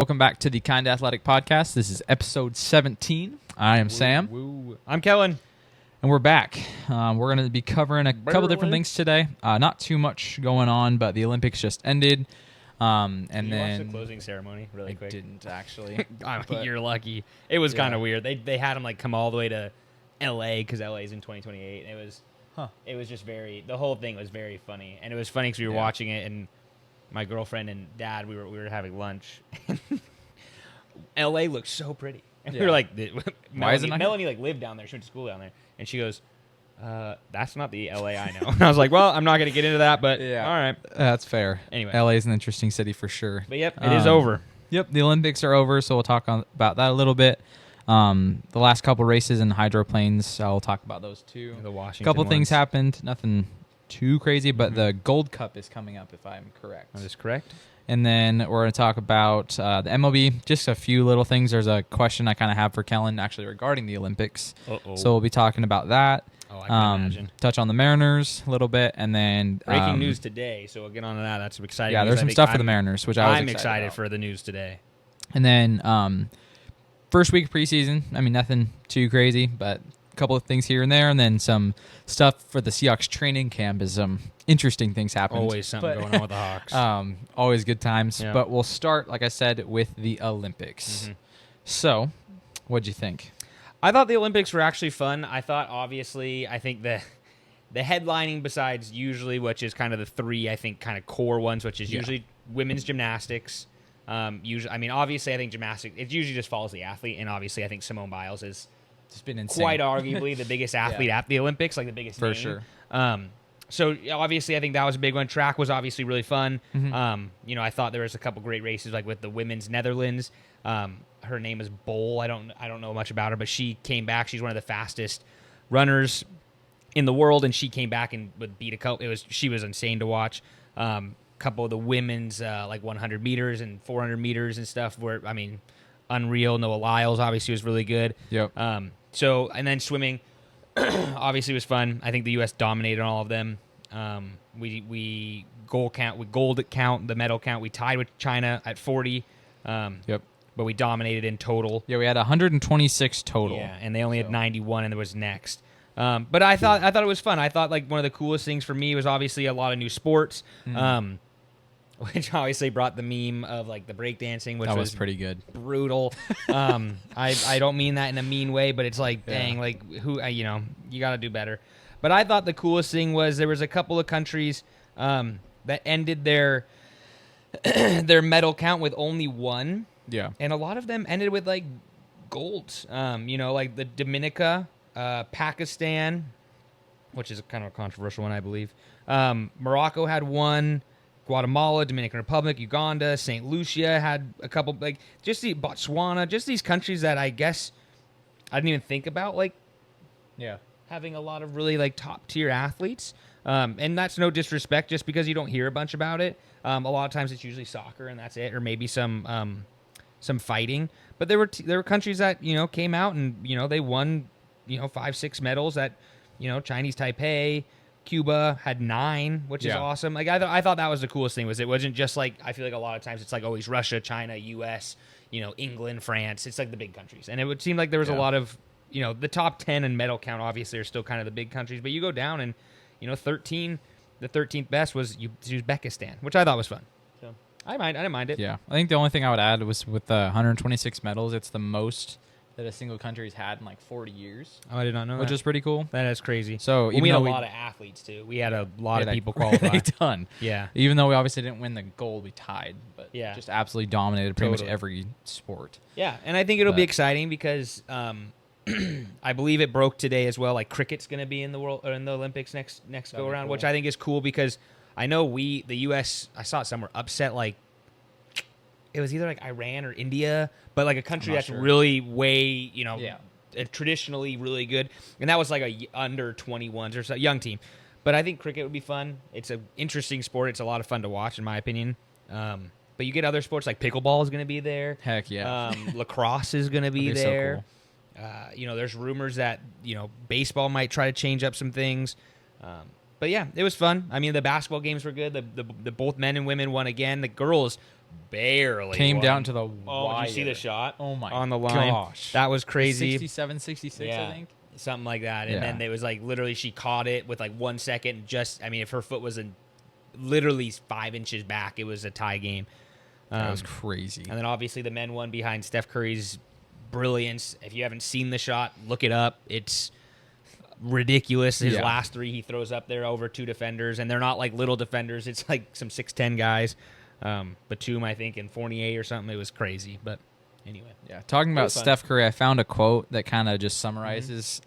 Welcome back to the Kind Athletic Podcast. This is episode 17. I am Sam, Woo. I'm Kellen. and we're back. We're going to be covering a couple different things today. Not too much going on, but the Olympics just ended. And Did you then watch the closing ceremony really quick? didn't actually. But- You're lucky. It was Yeah. kind of weird. They had him like come all the way to L.A. because L.A. is in 2028. And it was just the whole thing was very funny, and it was funny because we were Yeah. watching it, and my girlfriend and dad we were having lunch. L.A. looked so pretty, and we Yeah. were like, Why is it not Melanie like lived down there. She went to school down there, and she goes, "That's not the L.A. I know." And I was like, "Well, I'm not gonna get into that, but Yeah. all right." That's fair. Anyway. LA is an interesting city for sure. But yep, it is over. Yep, the Olympics are over, so we'll talk about that a little bit. The last couple races in hydroplanes, I'll talk about those too. The Washington A couple things ones. happened, nothing too crazy, but Mhm. the Gold Cup is coming up, if I'm correct. That is correct. And then we're going to talk about the MLB, just a few little things. There's a question I kind of have for Kellen actually regarding the Olympics. Uh-oh. So we'll be talking about that. I can imagine. Touch on the Mariners a little bit, and then Breaking news today, so we'll get on to that. That's exciting. Yeah, news. there's I some think stuff for the I'm- Mariners, which I was I'm excited about. for the news today. And then first week of preseason. I mean, nothing too crazy, but a couple of things here and there, and then some stuff for the Seahawks training camp is interesting things happened. Always something But- going on with the Hawks. Always good times. Yeah. But we'll start, like I said, with the Olympics. Mhm. So, what'd you think? I thought the Olympics were actually fun. I think the headlining, besides usually, which is kind of the three, I think, kind of core ones, which is Yeah. usually women's gymnastics. Obviously, I think gymnastics, it usually just follows the athlete, and obviously, I think Simone Biles is It's been insane. quite arguably the biggest athlete at the Olympics, like the biggest For name. sure. So obviously, I think that was a big one. Track was obviously really fun. Mhm. I thought there was a couple great races, like with the women's Netherlands. Her name is Bol. I don't know much about her, but she came back. She's one of the fastest runners in the world, and she came back and would beat a couple. She was insane to watch. Couple of the women's like 100 meters and 400 meters and stuff were, unreal. Noah Lyles obviously was really good. Yep. And then swimming obviously was fun. I think the U.S. dominated all of them. We gold count, the medal count. We tied with China at 40. Yep. But we dominated in total. Yeah, we had 126 total. Yeah, and they only had So- 91, and there was next. But I thought it was fun. I thought like one of the coolest things for me was obviously a lot of new sports. Which obviously brought the meme of like the breakdancing, which That was pretty good. brutal. I don't mean that in a mean way, but it's like, Yeah. dang, like you got to do better. But I thought the coolest thing was there was a couple of countries that ended their their medal count with only one, Yeah. and a lot of them ended with like golds. Like the Dominica, Pakistan, which is kind of a controversial one, I believe. Morocco had one. Guatemala, Dominican Republic, Uganda, St. Lucia had a couple, like just the Botswana, just these countries that I guess I didn't even think about, like Yeah. having a lot of really like top tier athletes. And that's no disrespect, just because you don't hear a bunch about it. A lot of times it's usually soccer and that's it, or maybe some fighting. But there were countries that came out and they won 5-6 medals. At Chinese Taipei. Cuba had 9, which is Yeah. awesome. Like I thought that was the coolest thing. Was it wasn't just like, I feel like a lot of times it's like always Russia, China, U.S., England, France. It's like the big countries, and it would seem like there was a Yeah. lot of the top 10 in medal count. Obviously, are still kind of the big countries, but you go down and 13, the 13th best was Uzbekistan, which I thought was fun. So I didn't mind it. Yeah. I think the only thing I would add was with the 126 medals, it's the most that a single country's had in like 40 years, Oh, I did not know which that. is pretty cool. That is crazy. So Well, even we had though a lot of athletes too. We had a lot of had people a qualify. ton. Yeah. Even though we obviously didn't win the gold, we tied, but Yeah. just absolutely dominated pretty Totally. much every sport. Yeah, and I think it'll be But- exciting because I believe it broke today as well. Like cricket's going to be in the world or in the Olympics next That'd go be around, which cool. I think is cool because I know the U.S. I saw it somewhere upset like it was either like Iran or India, but like a country not that's sure. really way Yeah. traditionally really good, and that was like a under 21s or so young team. But I think cricket would be fun. It's an interesting sport. It's a lot of fun to watch, in my opinion. But you get other sports like pickleball is going to be there. Heck yeah. Lacrosse is going to be That'd be so there. cool. There's rumors that baseball might try to change up some things. But yeah, it was fun. I mean, the basketball games were good. The both men and women won again. The girls barely Came won. down to the Oh, wire. did you see the shot? Oh my on the line. gosh. That was crazy. 67, 66, I think. Something like that. And then it was like literally she caught it with like 1 second. Just, I mean, if her foot was literally 5 inches back, it was a tie game. That was crazy. And then obviously the men won behind Steph Curry's brilliance. If you haven't seen the shot, look it up. It's ridiculous. His last three he throws up there over 2 defenders, and they're not like little defenders. It's like some 6'10" guys. Batum, I think, and Fournier or something. It was crazy. But anyway. Yeah. Talking about Steph Curry, I found a quote that kind of just summarizes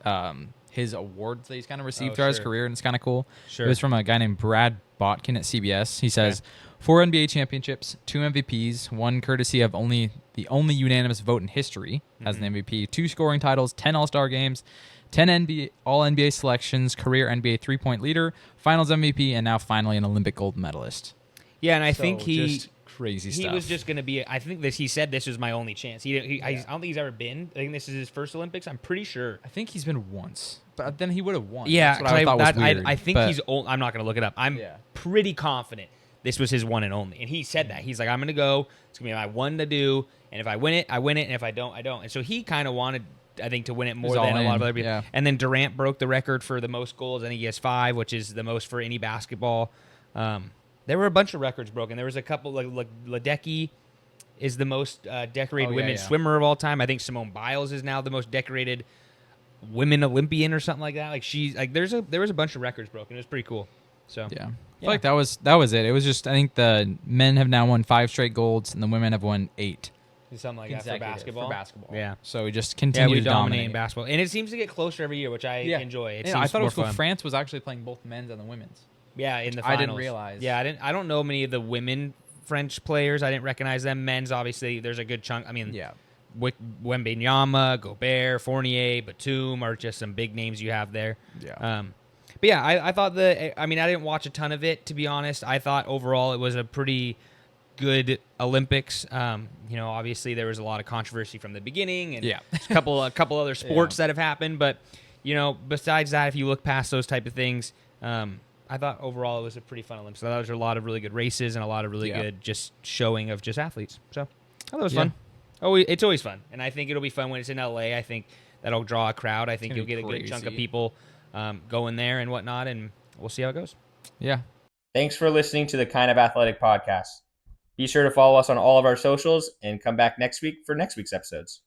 his awards that he's kind of received throughout his career, and it's kind of cool. It was from a guy named Brad Botkin at CBS. He says, 4 NBA championships, 2 MVPs, 1 courtesy of the only unanimous vote in history as an MVP, 2 scoring titles, 10 All-Star games, 10 All-NBA selections, career NBA three-point leader, Finals MVP, and now finally an Olympic gold medalist. Yeah, and I think just crazy stuff. He was just going to be. I think that he said this was my only chance. I don't think he's ever been. I think this is his first Olympics. I'm pretty sure. I think he's been once, but then he would have won. Yeah, that's what I thought was weird. I think he's old. I'm not going to look it up. I'm pretty confident this was his one and only. And he said that. He's like, I'm going to go. It's going to be my one to do. And if I win it, I win it. And if I don't, I don't. And so he kind of wanted, I think, to win it more than a lot of other people. Yeah. And then Durant broke the record for the most goals. I think he has 5, which is the most for any basketball. There were a bunch of records broken. There was a couple, like Ledecky is the most decorated women's swimmer of all time. I think Simone Biles is now the most decorated women Olympian or something like that. Like there was a bunch of records broken. It was pretty cool. So yeah. I feel like that was it. It was just, I think the men have now won 5 straight golds and the women have won 8. Something like that for basketball. Yeah. So we just continue to dominate in basketball. And it seems to get closer every year, which I enjoy. I thought it was cool. France was actually playing both men's and the women's. Yeah, in the finals. I didn't realize. Yeah, I don't know many of the women French players. I didn't recognize them. Men's, obviously, there's a good chunk. I mean, Wembanyama, Gobert, Fournier, Batum are just some big names you have there. Yeah. But yeah, I thought I didn't watch a ton of it, to be honest. I thought overall it was a pretty good Olympics. Obviously there was a lot of controversy from the beginning, and a couple other sports that have happened. But besides that, if you look past those type of things, I thought overall it was a pretty fun Olympics. So there was a lot of really good races and a lot of really good just showing of just athletes. So I thought it was fun. Oh, it's always fun, and I think it'll be fun when it's in LA. I think that'll draw a crowd. I think you'll get a good chunk of people going there and whatnot, and we'll see how it goes. Yeah. Thanks for listening to the Kind of Athletic podcast. Be sure to follow us on all of our socials and come back next week for next week's episodes.